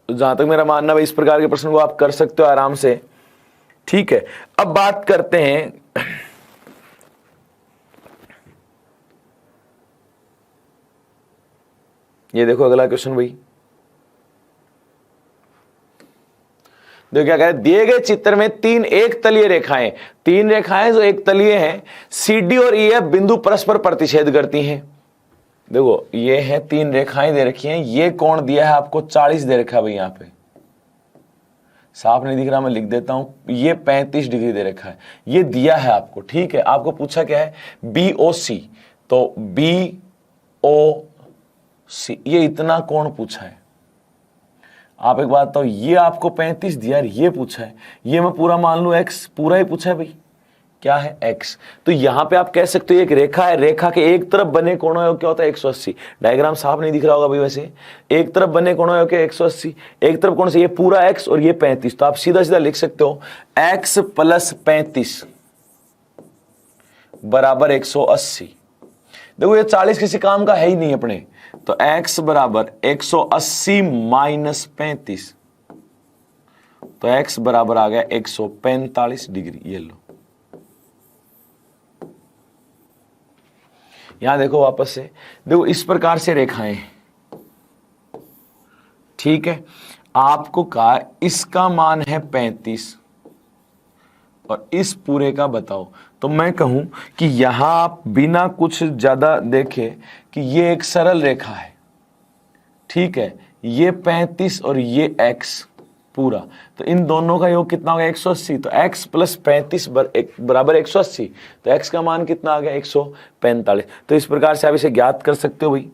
जहां तक मेरा मानना है इस प्रकार के प्रश्न को आप कर सकते हो आराम से, ठीक है। अब बात करते हैं ये देखो अगला क्वेश्चन भाई, देखो क्या कह रहे हैं, दिए गए चित्र में 3 एक तलीय रेखाएं, 3 रेखाएं जो एक तलीय हैं, CD और EF बिंदु परस्पर प्रतिच्छेद करती हैं। देखो ये है 3 रेखाएं दे रखी हैं, ये कोण दिया है आपको 40 दे रखा है भाई, यहां पे साफ नहीं दिख रहा, मैं लिख देता हूं, ये 35 डिग्री दे रखा है, ये दिया है आपको, ठीक है। आपको पूछा क्या है, BOC, तो BOC ये इतना कोण पूछा है। आप एक बात बताओ, ये आपको 35 दिया, ये पूछा है, ये मैं पूरा मान लू X पूरा ही पूछा है भाई, क्या है x। तो यहां पे आप कह सकते हो एक रेखा है, रेखा के एक तरफ बने कोणों का योग क्या होता है 180। डायग्राम साफ नहीं दिख रहा होगा भाई, वैसे एक तरफ बने कोणों का योग क्या 180, एक तरफ कौन से, ये पूरा x और ये 35। तो आप सीधा सीधा लिख सकते हो x + 35 बराबर 180। देखो ये 40 किसी काम का है ही नहीं अपने, तो x बराबर 180 - 35, तो x बराबर आ गया 145 डिग्री। ये लो, यहां देखो वापस से, देखो इस प्रकार से रेखाएं, ठीक है। आपको कहा इसका मान है 35 और इस पूरे का बताओ, तो मैं कहूं कि यहां आप बिना कुछ ज्यादा देखे कि ये एक सरल रेखा है, ठीक है। ये 35 और ये x पूरा, तो इन दोनों का योग कितना हो गया 180। तो x + 35 बराबर 180, तो x का मान कितना आ गया 145। तो इस प्रकार से आप इसे ज्ञात कर सकते हो भाई।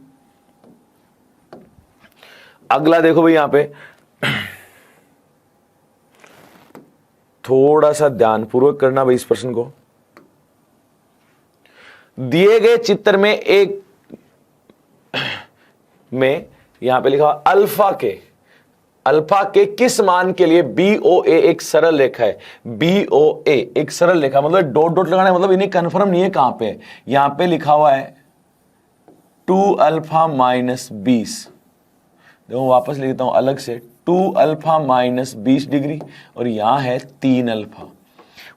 अगला देखो भाई, यहां पे थोड़ा सा ध्यानपूर्वक करना भाई इस प्रश्न को। दिए गए चित्र में एक में यहां पे लिखा अल्फा के किस मान के लिए BOA एक सरल रेखा है। BOA एक सरल रेखा, मतलब डॉट डॉट लगाना है, मतलब इन्हें कंफर्म नहीं है कहां पे। यहां पे लिखा हुआ है 2α - 20। देखो वापस लिखता हूं अलग से, 2α - 20 डिग्री और यहां है 3α।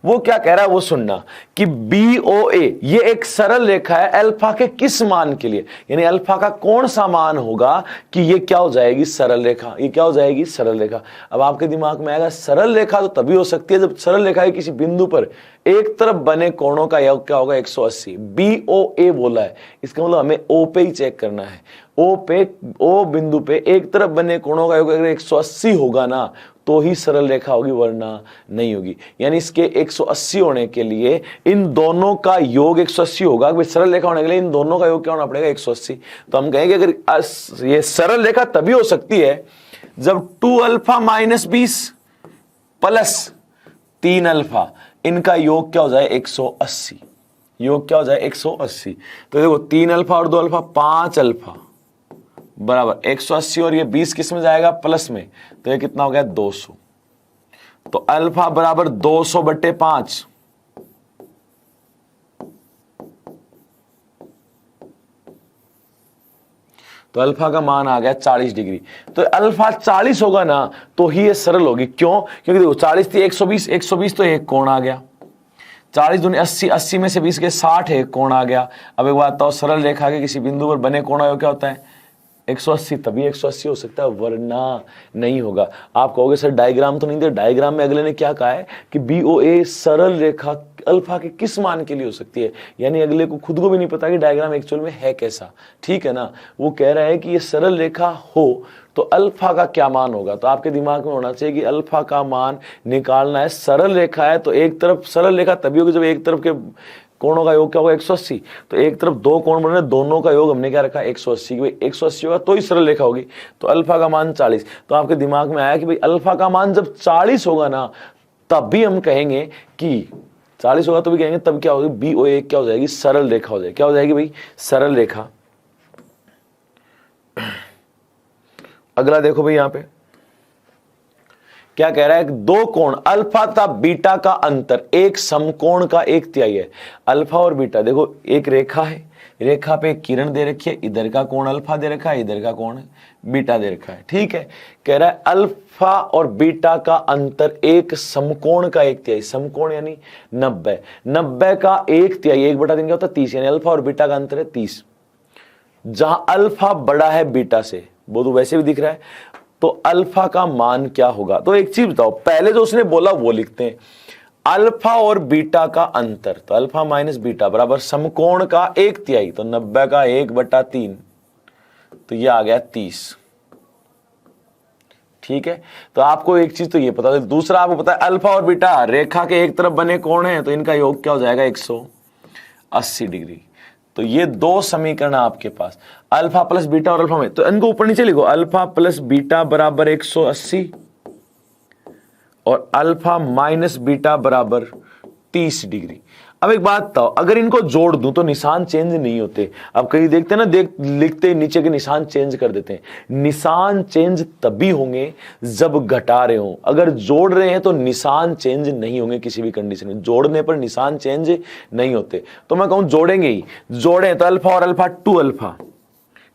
वो क्या कह रहा है वो सुनना कि BOA ये एक सरल रेखा है अल्फा के किस मान के लिए, यानी अल्फा का कौन सा मान होगा कि ये क्या हो जाएगी सरल रेखा, ये क्या हो जाएगी सरल रेखा। अब आपके दिमाग में आएगा सरल रेखा तो तभी हो सकती है जब सरल रेखा के किसी बिंदु पर एक तरफ बने कोणों का योग क्या होगा 180। BOA बोला है, इसका मतलब हमें O पे ही चेक करना है। O बिंदु पे एक तरफ बने कोणों का योग अगर 180 होगा ना तो ही सरल रेखा होगी, वरना नहीं होगी। यानी इसके 180 होने के लिए इन दोनों का योग 180 होगा। सरल रेखा होने के लिए इन दोनों का योग क्या होना पड़ेगा 180। तो हम कहेंगे अगर ये सरल रेखा तभी हो सकती है जब 2α - 20 + 3α इनका योग क्या हो जाए 180। योग क्या हो जाए 180। तो देखो 3α और 2α 5α बराबर 180 और ये 20 किस में जाएगा प्लस में, तो ये कितना हो गया 200। तो अल्फा बराबर 200/5, तो अल्फा का मान आ गया 40 डिग्री। तो अल्फा 40 होगा ना तो ही ये सरल होगी। क्यों? क्योंकि देखो 40 थी 120 तो एक कोण आ गया, 40 दूनी 80, 80 में से 20 के 60 है, कोण आ गया। अब एक बात बताओ, सरल रेखा के किसी बिंदु पर बने कोण क्या होता है 180, तभी 180 हो सकता है, वरना नहीं होगा। आप कहोगे सर डायग्राम तो नहीं दे, डायग्राम में अगले ने क्या कहा है कि BOA सरल रेखा अल्फा के किस मान के लिए हो सकती है, यानी अगले को खुद को भी नहीं पता कि डायग्राम एक्चुअल में है कैसा, ठीक है ना। वो कह रहा है कि ये सरल रेखा हो तो अल्फा का क्या मान होगा। तो आपके दिमाग में होना चाहिए कि अल्फा का मान निकालना है। सरल रेखा है तो एक तरफ सरल रेखा तभी होगी जब एक तरफ के कोणों का योग क्या होगा 180। तो एक तरफ दो कोण बन रहे, दोनों का योग हमने क्या रखा 180, भाई 180 होगा तो ही सरल रेखा होगी। तो अल्फा का मान 40। तो आपके दिमाग में आया कि भाई अल्फा का मान जब 40 होगा ना तब भी हम कहेंगे कि 40 होगा तो भी कहेंगे तब क्या होगी BOA क्या हो जाएगी सरल रेखा हो जाएगी। क्या हो जाएगी भाई सरल रेखा। अगला देखो भाई, यहां पे क्या कह रहा है, दो कोण अल्फा तथा बीटा का अंतर एक समकोण का 1/3 है। अल्फा और बीटा देखो एक रेखा है, रेखा पे किरण दे रखी है, इधर का कोण अल्फा दे रखा है, इधर का कोण बीटा दे रखा है, ठीक है। कह रहा है अल्फा और बीटा का अंतर एक समकोण का 1/3, समकोण यानी 90 का 1/3, 1/3 क्या होता है 30, यानी अल्फा और बीटा का अंतर है 30। जहां अल्फा बड़ा है बीटा से, वो तो वैसे भी दिख रहा है, तो अल्फा का मान क्या होगा। तो एक चीज बताओ, पहले जो उसने बोला वो लिखते हैं, अल्फा और बीटा का अंतर, तो अल्फा माइनस बीटा बराबर समकोण का 1/3, तो 90 का 1/3, तो ये आ गया 30, ठीक है। तो आपको एक चीज तो ये पता है। दूसरा आपको पता है अल्फा और बीटा रेखा के एक तरफ बने कोण हैं, तो इनका योग क्या हो जाएगा 180 डिग्री। तो ये दो समीकरण आपके पास, अल्फा प्लस बीटा और अल्फा में, तो इनको ऊपर नीचे लिखो, अल्फा प्लस बीटा बराबर 180 और अल्फा माइनस बीटा बराबर 30 डिग्री। अब एक बात बताओ, अगर इनको जोड़ दूं तो निशान चेंज नहीं होते। अब कहीं देखते हैं ना, लिखते ही नीचे के निशान चेंज कर देते हैं। निशान चेंज तभी होंगे जब घटा रहे हो, अगर जोड़ रहे हैं तो निशान चेंज नहीं होंगे किसी भी कंडीशन में। जोड़ने पर निशान चेंज नहीं होते। तो मैं कहूं जोड़ेंगे ही, जोड़ें तो अल्फा और अल्फा 2 अल्फा,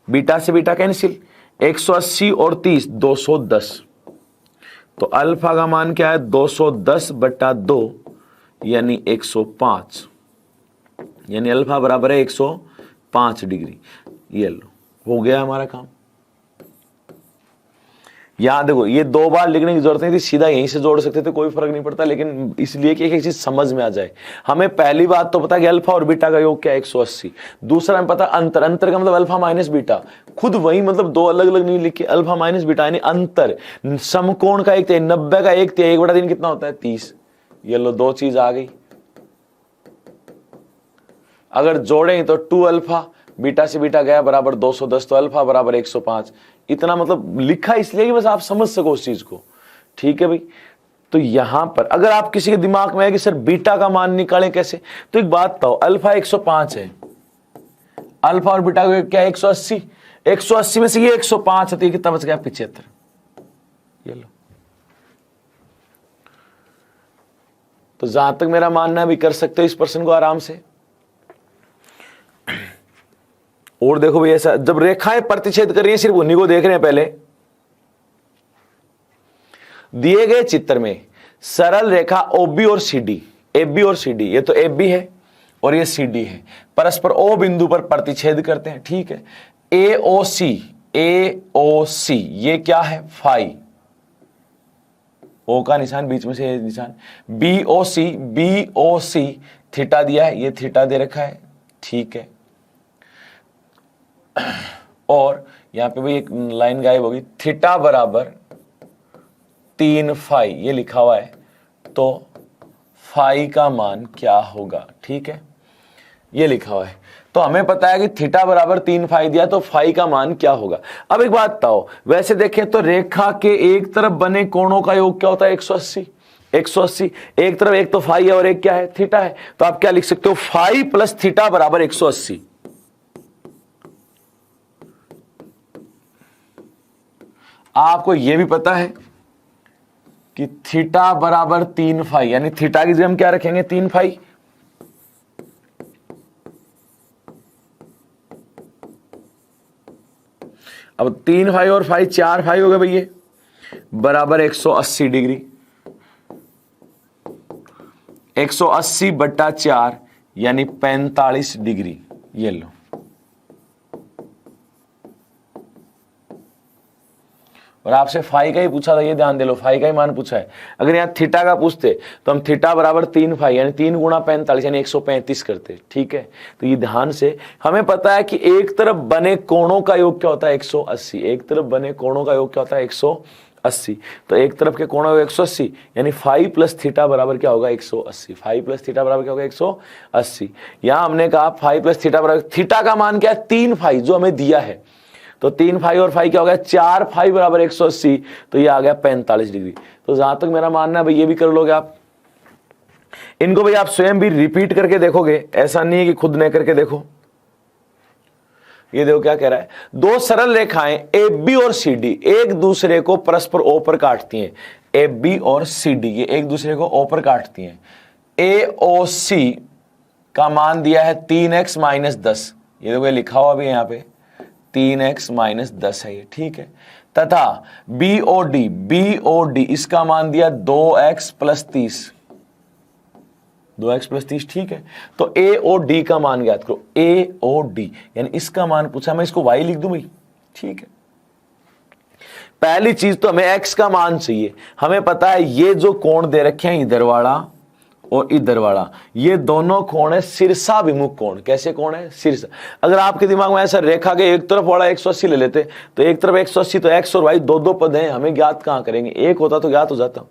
बीटा से बीटा कैंसिल, 180 और 30 210। तो अल्फा का मान क्या है 210/2 यानी 105, यानी अल्फा बराबर है 105 डिग्री। ये लो, हो गया हमारा काम। यहां देखो, ये 2 बार लिखने की जरूरत नहीं थी, सीधा यहीं से जोड़ सकते थे, कोई फर्क नहीं पड़ता, लेकिन इसलिए कि एक चीज समझ में आ जाए। हमें पहली बात तो पता कि अल्फा और बीटा का योग क्या है 180। दूसरा हमें पता अंतर, अंतर का मतलब अल्फा माइनस बीटा, खुद वही मतलब 2 अलग अलग नहीं लिखे, अल्फा माइनस बीटा यानी अंतर। समकोण का 1 90 का 1 1/3 कितना होता है 30। ये लो 2 चीज आ गई। अगर जोड़ें तो 2 अल्फा, बीटा से बीटा गया बराबर 210, तो अल्फा बराबर 105। इतना मतलब लिखा इसलिए कि बस आप समझ सको उस चीज को, ठीक है भाई। तो यहां पर अगर आप किसी के दिमाग में है कि सर बीटा का मान निकालें कैसे, तो एक बात बताओ, अल्फा 105 है, अल्फा और बीटा का क्या है 180, 180 में से ये 105 है, तो ये कितना बच गया 75। ये लो। तो जहां तक मेरा मानना है भी कर सकते हो इस प्रश्न को आराम से। और देखो भाई, ऐसा जब रेखाएं प्रतिच्छेद कर रही हैं, सिर्फ उन्हीं को देख रहे हैं। पहले दिए गए चित्र में सरल रेखा ओबी और सीडी, एबी और सीडी, ये तो एबी है और ये सीडी है, परस्पर ओ बिंदु पर प्रतिच्छेद करते हैं, ठीक है। एओसी, एओसी ये क्या है फाई, ओ का निशान बीच में से ये निशान, बीओसी, बीओसी थीटा दिया है, ये थीटा दे रखा है, ठीक है। और यहां पे भी एक लाइन गायब होगी, थीटा बराबर 3 फाई ये लिखा हुआ है, तो फाई का मान क्या होगा, ठीक है, ये लिखा हुआ है। तो हमें पता है कि थीटा बराबर 3 फाई दिया, तो फाई का मान क्या होगा। अब एक बात बताओ, वैसे देखें तो रेखा के एक तरफ बने कोणों का योग क्या होता है 180, 180। एक तरफ एक तो फाई है और एक क्या है थीटा है, तो आप क्या लिख सकते हो, फाई प्लस थीटा बराबर 180। आपको यह भी पता है कि थीटा बराबर 3 फाई, यानी थीटा की जगह हम क्या रखेंगे 3 फाई। अब 3 फाई और फाई 4 फाई हो गए भैया, बराबर 180 डिग्री। 180/4 यानी 45 डिग्री। ये लो, और आपसे फाई का ही पूछा था, ये ध्यान दे लो, फाई का ही मान पूछा है। अगर यहाँ थीटा का पूछते तो हम थीटा बराबर 3 फाई यानी 3 गुणा 45 यानी 135 करते, ठीक है। तो ये ध्यान से, हमें पता है कि एक तरफ बने कोणों का योग क्या होता है 180, एक तरफ बने कोणों का योग क्या होता है 180। तो एक तरफ के कोणों का 180 यानी फाई प्लस थीटा बराबर क्या होगा 180, फाई प्लस थीटा बराबर क्या होगा 180। यहां हमने कहा फाई प्लस थीटा बराबर, थीटा का मान क्या है 3 फाई जो हमें दिया है, तो 3 फाई और फाई क्या हो गया 4 फाई बराबर 180, तो ये आ गया 45 डिग्री। तो जहां तक मेरा मानना है भाई ये भी कर लोगे आप, इनको भाई आप स्वयं भी रिपीट करके देखोगे, ऐसा नहीं है कि खुद नहीं करके देखो। ये देखो क्या कह रहा है, 2 सरल रेखाएं ए बी और सी डी एक दूसरे को परस्पर ओ पर काटती हैं। ए बी और सी डी ये एक दूसरे को ओ पर काटती हैं। ए ओ सी का मान दिया है 3x - 10, ये देखो ये लिखा हुआ भी है यहाँ पे 3x - 10 है ये, ठीक है। तथा BOD, BOD इसका मान दिया 2x + 30, 2x + 30, ठीक है। तो AOD का मान ज्ञात करो, AOD यानी इसका मान पूछा, मैं इसको y लिख दूं भाई, ठीक है। पहली चीज तो हमें x का मान चाहिए। हमें पता है ये जो कोण दे रखे हैं इधर वाला और इधर वाला, ये दोनों कोण है शीर्षाभिमुख कोण। कैसे कोण है शीर्ष। अगर आपके दिमाग में ऐसा रेखा के एक तरफ वाला 180 ले लेते, तो एक तरफ 180 तो x और y दो पद हैं, हमें ज्ञात कहां करेंगे, एक होता तो ज्ञात हो जाता।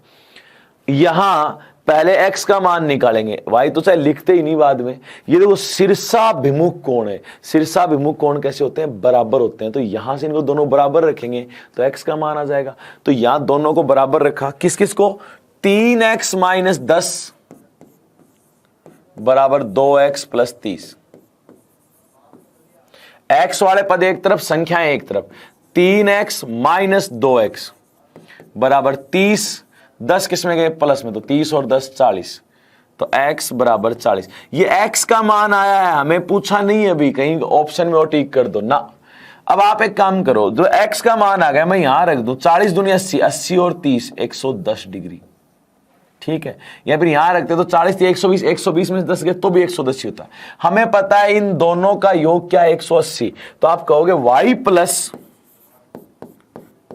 यहां पहले x का मान निकालेंगे, y तो चाहे लिखते ही नहीं बाद में। ये देखो शीर्षाभिमुख कोण है, शीर्षाभिमुख कोण कैसे होते हैं बराबर होते हैं, तो यहां से इनको दोनों बराबर रखेंगे तो x का मान आ जाएगा। तो यहां दोनों को बराबर रखा, किस किस को 3x - 10 बराबर 2x प्लस 30। x वाले पद एक तरफ, संख्याएं एक तरफ, 3x माइनस 2x बराबर 30। 10 किस में गए? प्लस में, तो 30 और 10 40, तो x बराबर 40। ये x का मान आया है, हमें पूछा नहीं है अभी, कहीं ऑप्शन में और टिक कर दो ना। अब आप एक काम करो, जो x का मान आ गया मैं यहां रख दूं, 40 दूनी 80, 80 और 30 110 डिग्री, ठीक है। या फिर यहां रखते तो 40 थी 120, 120 में से 10 गए तो भी 110 ही होता है। हमें पता है इन दोनों का योग क्या है? 180। तो आप कहोगे y प्लस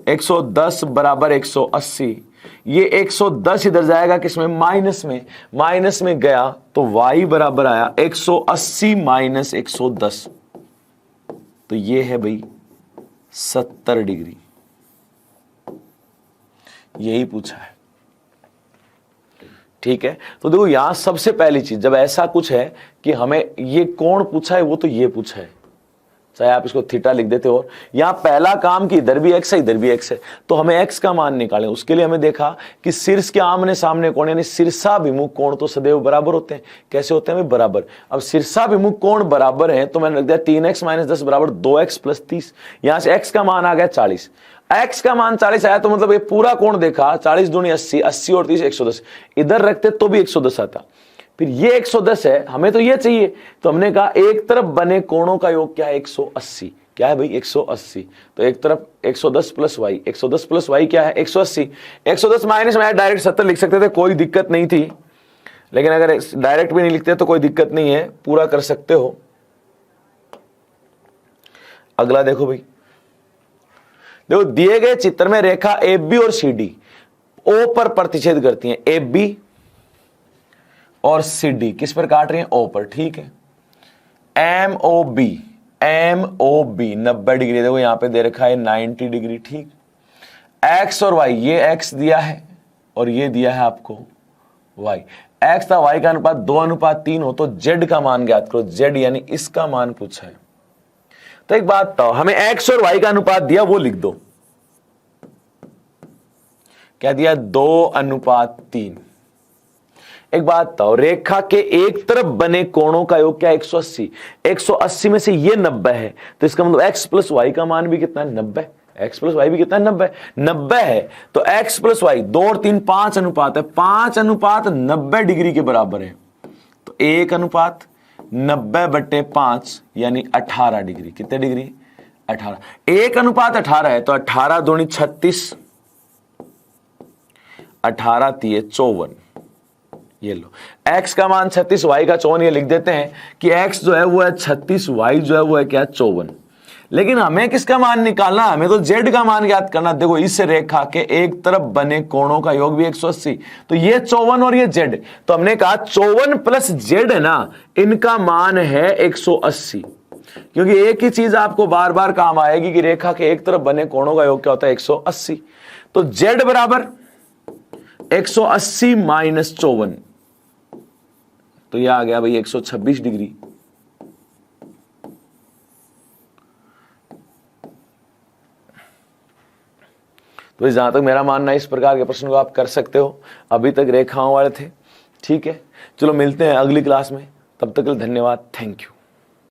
110 बराबर 180। ये 110 इधर जाएगा किसमें? माइनस में, माइनस में गया तो y बराबर आया 180 माइनस 110, तो ये है भाई 70 डिग्री। यही पूछा है, ठीक है। तो देखो यहां सबसे पहली चीज, जब ऐसा कुछ है कि हमें ये कोण पूछा है, वो तो ये पूछा है, चाहे आप इसको थीटा लिख देते हो। यहां पहला काम कि इधर भी x है इधर भी x है, तो हमें x का मान निकालें। उसके लिए हमें देखा कि शीर्ष के आमने सामने कोण यानी शीर्षाभिमुख कोण तो सदैव बराबर होते हैं। कैसे होते हैं? बराबर। अब शीर्षाभिमुख कोण बराबर है तो मैंने रख दिया 3x माइनस 10 बराबर 2x प्लस 30। यहां से x का मान आ गया 40। x का मान 40 आया तो मतलब ये पूरा कोण देखा, 40 दूनी 80, 80 और 30 110, इधर रखते तो भी 110 आता। फिर ये 110 है, हमें तो ये चाहिए, तो हमने कहा एक तरफ बने कोणों का योग क्या है? 180। क्या है भाई? 180। तो एक तरफ 110 प्लस y, 110 प्लस y क्या है? 180। 110 माइनस में डायरेक्ट 70 लिख सकते थे, कोई दिक्कत नहीं थी, लेकिन अगर डायरेक्ट भी नहीं लिखते तो कोई दिक्कत नहीं है, पूरा कर सकते हो। अगला देखो भाई, देखो दिए गए चित्र में रेखा AB और CD O पर प्रतिच्छेद करती हैं। AB और CD किस पर काट रही हैं? O पर, ठीक है। MOB 90 डिग्री, देखो यहां पे दे रखा है 90 डिग्री, ठीक। X और Y, ये X दिया है और ये दिया है आपको Y। X का Y का अनुपात 2:3 हो तो Z का मान ज्ञात करो। Z यानी इसका मान पूछा है। तो एक बात तो हमें X और Y का अनुपात दिया, वो लिख दो। क्या दिया? 2:3। एक बात तो रेखा के एक तरफ बने कोणों का योग क्या है? 180। 180 में से ये 90 है, तो इसका मतलब x प्लस वाई का मान भी कितना है? 90। x प्लस वाई भी कितना है? 90। 90 है तो x प्लस वाई 2 और 3 5 अनुपात है, 5 अनुपात 90 डिग्री के बराबर है। तो 1:90/5 यानी 18 डिग्री। कितने डिग्री? 18। 1:18 है तो 18 दूनी 36, 18 तिये 54। ये लो, x का मान 36, y का 54। ये लिख देते हैं कि x जो है वो है 36, y जो है वो है क्या? 54। लेकिन हमें किसका मान निकालना? हमें तो z का मान ज्ञात करना। देखो इस रेखा के एक तरफ बने कोणों का योग भी 180, तो ये 54 और ये z, तो हमने कहा 54 प्लस z है ना, इनका मान है 180। क्योंकि एक ही चीज आपको बार बार काम आएगी कि रेखा के एक तरफ बने कोणों का योग क्या होता है? 180। तो z बराबर 180 माइनस 54, तो यह आ गया भाई 126 डिग्री। तो जहां तक मेरा मानना है इस प्रकार के प्रश्न को आप कर सकते हो। अभी तक रेखाओं वाले थे, ठीक है। चलो मिलते हैं अगली क्लास में, तब तक के लिए धन्यवाद, थैंक यू।